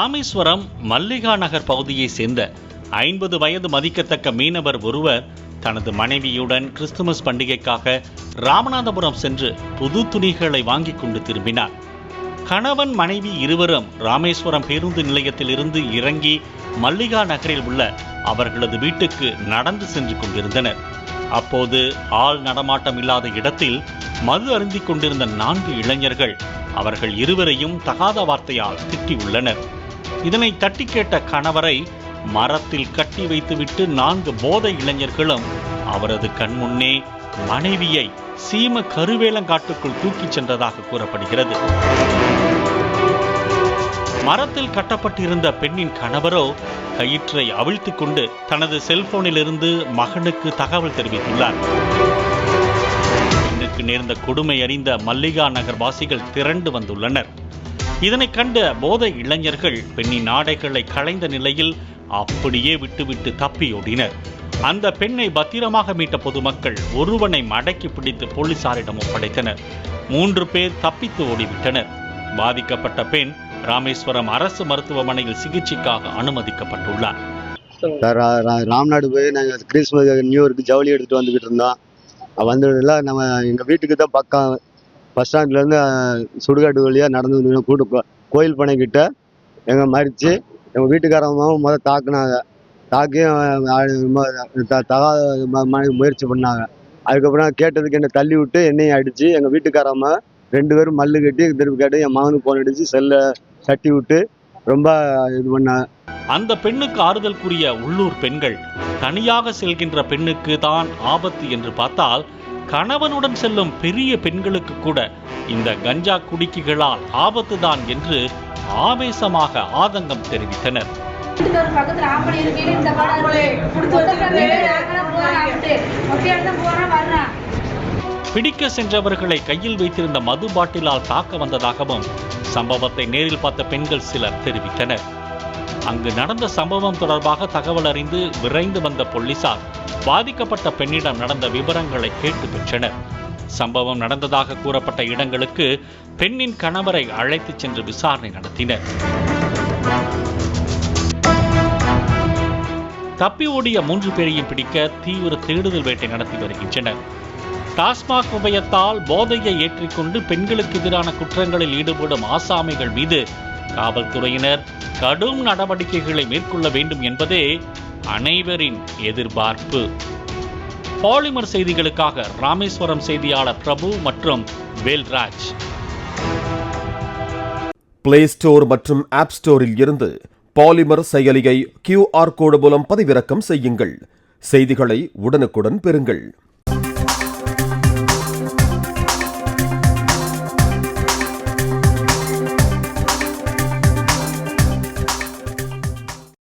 ராமேஸ்வரம் மல்லிகா நகர் பகுதியைச் சேர்ந்த 50 வயது மதிக்கத்தக்க மீனவர் ஒருவர் தனது மனைவியுடன் கிறிஸ்துமஸ் பண்டிகைக்காக ராமநாதபுரம் சென்று புது துணிகளை வாங்கி கொண்டு திரும்பினார். கணவன் மனைவி இருவரும் ராமேஸ்வரம் பேருந்து நிலையத்தில் இருந்து இறங்கி மல்லிகா நகரில் உள்ள அவர்களது வீட்டுக்கு நடந்து சென்று கொண்டிருந்தனர். அப்போது ஆள் நடமாட்டம் இல்லாத இடத்தில் மது அருந்திக் கொண்டிருந்த 4 இளைஞர்கள் அவர்கள் இருவரையும் தகாத வார்த்தையால் திட்டியுள்ளனர். இதனை தட்டி கேட்ட கணவரை மரத்தில் கட்டி வைத்துவிட்டு 4 போதை இளைஞர்களும் அவரது கண்முன்னே மனைவியை சீம கருவேலங்காட்டுக்குள் தூக்கிச் சென்றதாக கூறப்படுகிறது. மரத்தில் கட்டப்பட்டிருந்த பெண்ணின் கணவரோ கயிற்றை அவிழ்த்துக் கொண்டு தனது செல்போனிலிருந்து மகனுக்கு தகவல் தெரிவித்துள்ளார். பெண்ணுக்கு நேர்ந்த கொடுமை அறிந்த மல்லிகா நகர் வாசிகள் திரண்டு வந்துள்ளனர். இதனை கண்ட போதை இளைஞர்கள் பெண்ணின் ஆடைகளை களைந்த நிலையில் அப்படியே விட்டுவிட்டு தப்பியோடினர். அந்த பெண்ணை பத்திரமாக மீட்ட பொதுமக்கள் ஒருவனை மடக்கி பிடித்து போலீசாரிடம் ஒப்படைத்தனர். 3 பேர் தப்பித்து ஓடிவிட்டனர். பாதிக்கப்பட்ட பெண் ராமேஸ்வரம் அரசு மருத்துவமனையில் சிகிச்சைக்காக அனுமதிக்கப்பட்டுள்ளார். ராம்நாடு போய் நாங்கள் கிறிஸ்துமஸ் நியூ இயருக்கு ஜவுளி எடுத்துட்டு வந்துகிட்டு இருந்தோம். வந்ததில்ல நம்ம எங்கள் வீட்டுக்கு தான் பக்கம் பஸ் ஸ்டாண்ட்லேருந்து சுடுகாட்டு வழியாக நடந்து வந்து கூட்டு கோயில் பனைக்கிட்ட எங்கள் மறித்து எங்கள் வீட்டுக்காரமாவும் முதல் தாக்குனாங்க. தாக்கியும் முயற்சி பண்ணாங்க. அதுக்கப்புறம் கேட்டதுக்கு என்னை தள்ளி விட்டு என்னையும் அடித்து எங்கள் வீட்டுக்காரம்மா 2 பேரும் மல்லு கட்டி திருப்பி கேட்டு என் மகனுக்கு போன் அடித்து செல்லை தட்டி விட்டு ரொம்ப இது பண்ணாங்க. அந்த பெண்ணுக்கு ஆறுதல் கூறிய உள்ளூர் பெண்கள் தனியாக செல்கின்ற பெண்ணுக்கு தான் ஆபத்து என்று பார்த்தால் கணவனுடன் செல்லும் பெரிய பெண்களுக்கு கூட இந்த கஞ்சா குடிக்கிகளால் ஆபத்து தான் என்று ஆவேசமாக ஆதங்கம் தெரிவித்தனர். பிடிக்க சென்றவர்களை கையில் வைத்திருந்த மது பாட்டிலால் தாக்க வந்ததாகவும் சம்பவத்தை நேரில் பார்த்த பெண்கள் சிலர் தெரிவித்தனர். அங்கு நடந்த சம்பவம் தொடர்பாக தகவல் அறிந்து விரைந்து வந்த போலீசார் பாதிக்கப்பட்ட பெண்ணிடம் நடந்த விவரங்களை கேட்டு பெற்றனர். சம்பவம் நடந்ததாக கூறப்பட்ட இடங்களுக்கு பெண்ணின் கணவரை அழைத்துச் சென்று விசாரணை நடத்தினர். தப்பி ஓடிய 3 பேரையும் பிடிக்க தீவிர தேடுதல் வேட்டை நடத்தி வருகின்றனர். டாஸ்மாக் உபயத்தால் போதையை ஏற்றிக்கொண்டு பெண்களுக்கு எதிரான குற்றங்களில் ஈடுபடும் ஆசாமிகள் மீது காவல்துறையினர் கடும் நடவடிக்கைகளை மேற்கொள்ள வேண்டும் என்பதே அனைவரின் எதிர்பார்ப்பு. பாலிமர் செய்திகளுக்காக ராமேஸ்வரம் செய்தியாளர் பிரபு மற்றும் வேல்ராஜ். பிளே ஸ்டோர் மற்றும் ஆப் ஸ்டோரில் இருந்து பாலிமர் செயலியை QR கோடு மூலம் பதிவிறக்கம் செய்யுங்கள். செய்திகளை உடனுக்குடன் பெறுங்கள்.